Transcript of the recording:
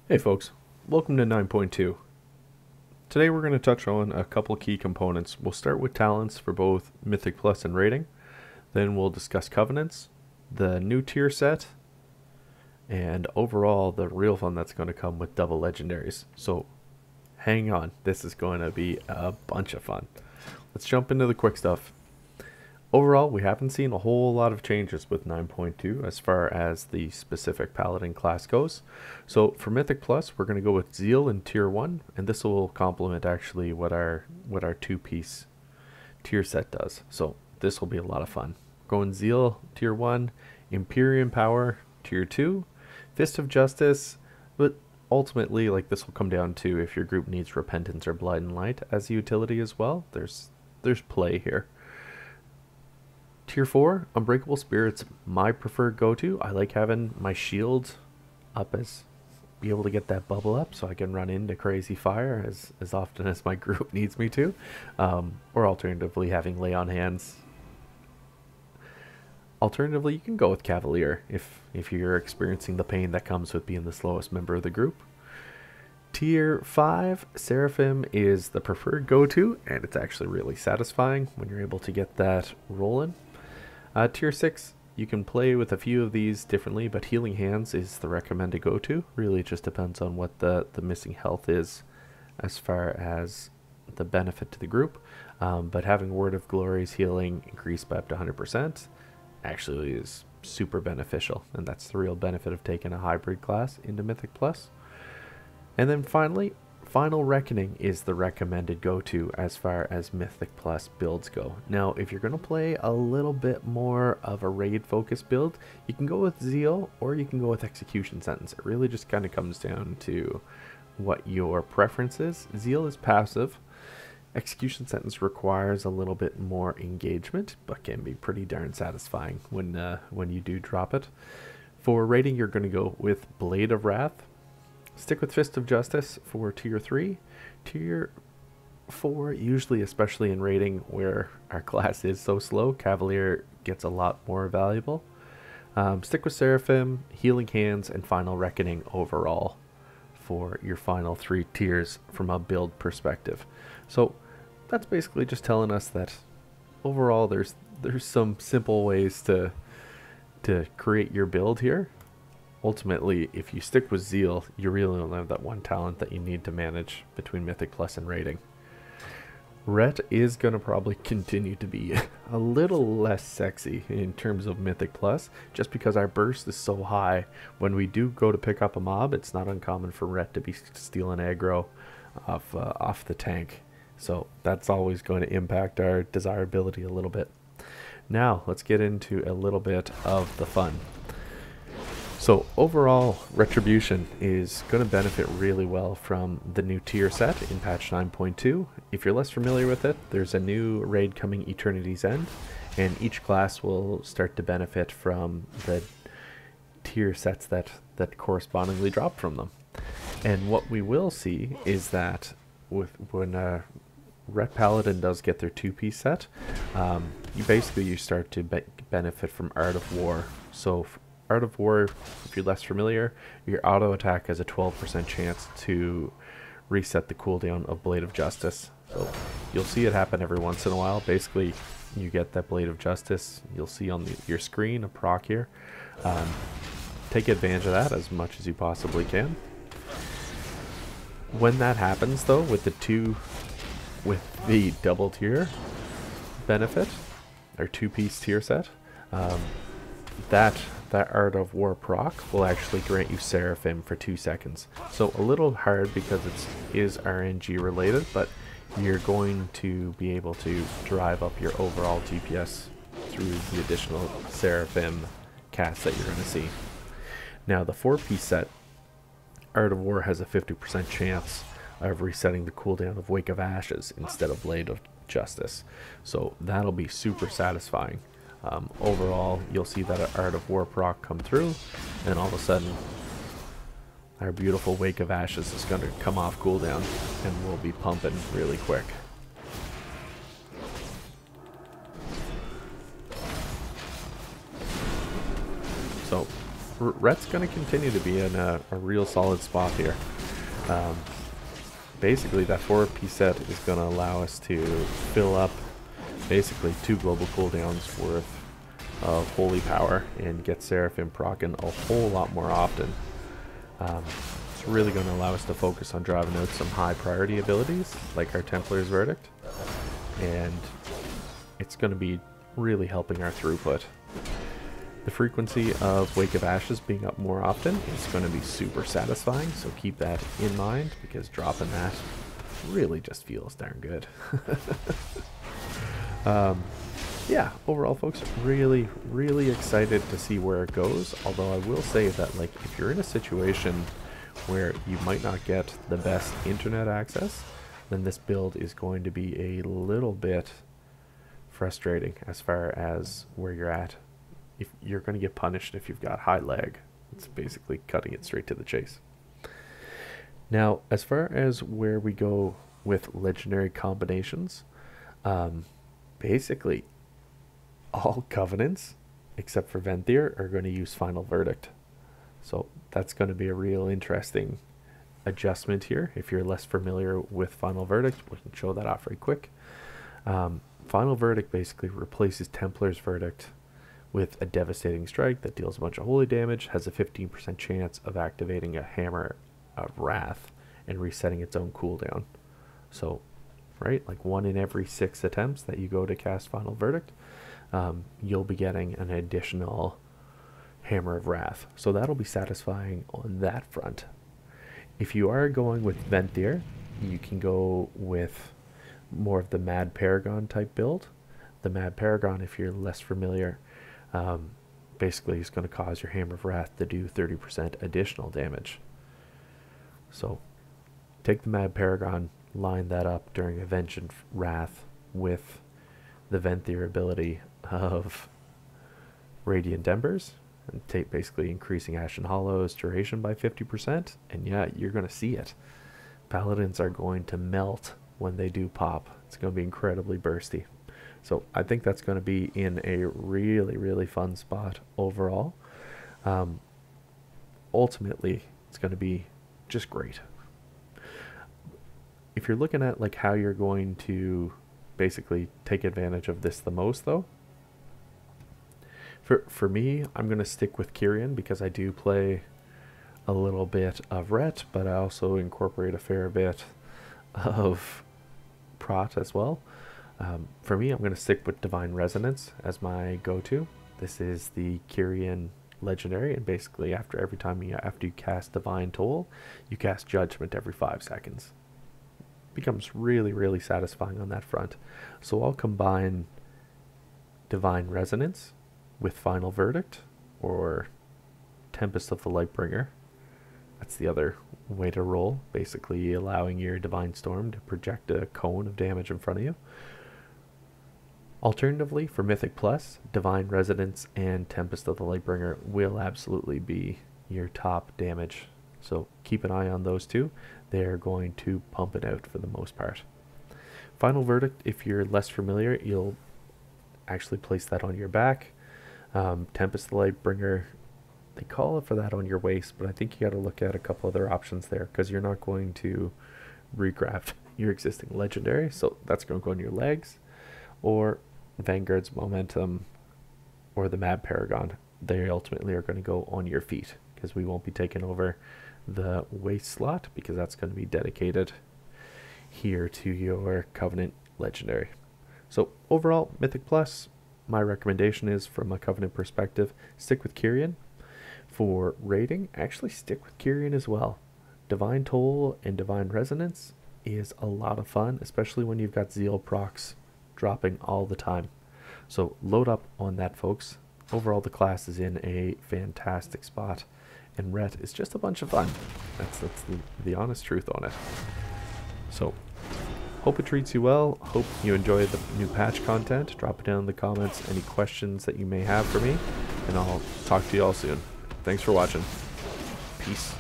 Hey folks, welcome to 9.2. Today we're going to touch on a couple key components. We'll start with talents for both Mythic Plus and Rating, then we'll discuss covenants, the new tier set, and overall the real fun that's going to come with double legendaries. So hang on, this is going to be a bunch of fun. Let's jump into the quick stuff. Overall, we haven't seen a whole lot of changes with 9.2 as far as the specific Paladin class goes. So for Mythic Plus, we're going to go with Zeal in Tier 1, and this will complement actually what our two-piece tier set does. So this will be a lot of fun. Going Zeal Tier 1, Empyrean Power Tier 2, Fist of Justice, but ultimately like this will come down to if your group needs Repentance or Blight and Light as a utility as well. There's play here. Tier 4, Unbreakable Spirit's my preferred go-to. I like having my shield up be able to get that bubble up so I can run into crazy fire as often as my group needs me to. Or alternatively having Lay on Hands. Alternatively, you can go with Cavalier if you're experiencing the pain that comes with being the slowest member of the group. Tier 5, Seraphim is the preferred go-to, and it's actually really satisfying when you're able to get that rolling. Tier 6, you can play with a few of these differently, but Healing Hands is the recommended go-to. Really it just depends on what the missing health is as far as the benefit to the group. But having Word of Glory's healing increased by up to 100% actually is super beneficial, and that's the real benefit of taking a hybrid class into Mythic Plus. And then finally, Final Reckoning is the recommended go-to as far as Mythic Plus builds go. Now, if you're going to play a little bit more of a raid-focused build, you can go with Zeal or you can go with Execution Sentence. It really just kind of comes down to what your preference is. Zeal is passive. Execution Sentence requires a little bit more engagement, but can be pretty darn satisfying when you do drop it. For rating, you're going to go with Blade of Wrath. Stick with Fist of Justice for Tier 3. Tier 4, usually especially in rating where our class is so slow, Cavalier gets a lot more valuable. Stick with Seraphim, Healing Hands, and Final Reckoning overall for your final 3 tiers from a build perspective. So that's basically just telling us that overall there's some simple ways to create your build here. Ultimately, if you stick with Zeal, you really only have that one talent that you need to manage between Mythic Plus and Rating. Ret is going to probably continue to be a little less sexy in terms of Mythic Plus, just because our burst is so high. When we do go to pick up a mob, it's not uncommon for Ret to be stealing aggro off the tank. So that's always going to impact our desirability a little bit. Now, let's get into a little bit of the fun. So overall, Retribution is going to benefit really well from the new tier set in patch 9.2. If you're less familiar with it, there's a new raid coming, Eternity's End, and each class will start to benefit from the tier sets that correspondingly drop from them. And what we will see is that when Ret Paladin does get their 2-piece set, you start to benefit from Art of War. So Art of War, if you're less familiar, your auto attack has a 12% chance to reset the cooldown of Blade of Justice. So you'll see it happen every once in a while. Basically, you get that Blade of Justice. You'll see on your screen a proc here. Take advantage of that as much as you possibly can. When that happens, though, with the double tier benefit, or 2-piece tier set, that Art of War proc will actually grant you Seraphim for 2 seconds. So a little hard because it is RNG related, but you're going to be able to drive up your overall DPS through the additional Seraphim casts that you're going to see. Now the 4-piece set, Art of War has a 50% chance of resetting the cooldown of Wake of Ashes instead of Blade of Justice. So that'll be super satisfying. Overall, you'll see that Art of War proc come through, and all of a sudden, our beautiful Wake of Ashes is going to come off cooldown, and we'll be pumping really quick. So Ret's going to continue to be in a real solid spot here. Basically, that 4P set is going to allow us to fill up basically 2 global cooldowns worth of holy power and get Seraphim proccing a whole lot more often. It's really going to allow us to focus on driving out some high priority abilities like our Templar's Verdict, and it's going to be really helping our throughput. The frequency of Wake of Ashes being up more often is going to be super satisfying, so keep that in mind, because dropping that really just feels darn good. Yeah, overall, folks, really excited to see where it goes, although I will say that, like, if you're in a situation where you might not get the best internet access, then this build is going to be a little bit frustrating as far as where you're at. If you're going to get punished if you've got high lag. It's basically cutting it straight to the chase. Now, as far as where we go with legendary combinations, basically all covenants except for Venthyr are going to use Final Verdict. So that's going to be a real interesting adjustment here. If you're less familiar with Final Verdict, we can show that off right quick. Final Verdict basically replaces Templar's Verdict with a devastating strike that deals a bunch of holy damage, has a 15% chance of activating a Hammer of Wrath and resetting its own cooldown. So, right, like 1 in every 6 attempts that you go to cast Final Verdict, you'll be getting an additional Hammer of Wrath. So that'll be satisfying on that front. If you are going with Venthyr, you can go with more of the Mad Paragon type build. The Mad Paragon, if you're less familiar, basically is going to cause your Hammer of Wrath to do 30% additional damage. So take the Mad Paragon, line that up during a Vengeance Wrath with the Venthyr ability of Radiant Embers, and take basically increasing Ashen Hollow's duration by 50%, and yeah, you're going to see it. Paladins are going to melt when they do pop. It's going to be incredibly bursty. So I think that's going to be in a really fun spot overall. Ultimately, it's going to be just great. If you're looking at like how you're going to basically take advantage of this the most, though, for me, I'm going to stick with Kyrian because I do play a little bit of Ret, but I also incorporate a fair bit of Prot as well. For me, I'm going to stick with Divine Resonance as my go-to. This is the Kyrian legendary, and basically after you cast Divine Toll, you cast Judgment every 5 seconds. Becomes really satisfying on that front. So I'll combine Divine Resonance with Final Verdict or Tempest of the Lightbringer. That's the other way to roll, basically allowing your Divine Storm to project a cone of damage in front of you. Alternatively, for Mythic Plus, Divine Resonance and Tempest of the Lightbringer will absolutely be your top damage. So keep an eye on those two. They're going to pump it out for the most part. Final Verdict, if you're less familiar, you'll actually place that on your back. Tempest of the Lightbringer, they call it for that on your waist, but I think you got to look at a couple other options there, because you're not going to recraft your existing legendary, so that's going to go on your legs, or Vanguard's Momentum, or the Mad Paragon. They ultimately are going to go on your feet, because we won't be taking over the waist slot, because that's going to be dedicated here to your Covenant legendary. So overall, Mythic Plus, my recommendation is, from a Covenant perspective, stick with Kyrian. For raiding, actually stick with Kyrian as well. Divine Toll and Divine Resonance is a lot of fun, especially when you've got Zeal procs dropping all the time. So load up on that, folks. Overall, the class is in a fantastic spot, and Ret is just a bunch of fun. That's the honest truth on it. So hope it treats you well. Hope you enjoy the new patch content. Drop it down in the comments, any questions that you may have for me, and I'll talk to you all soon. Thanks for watching. Peace.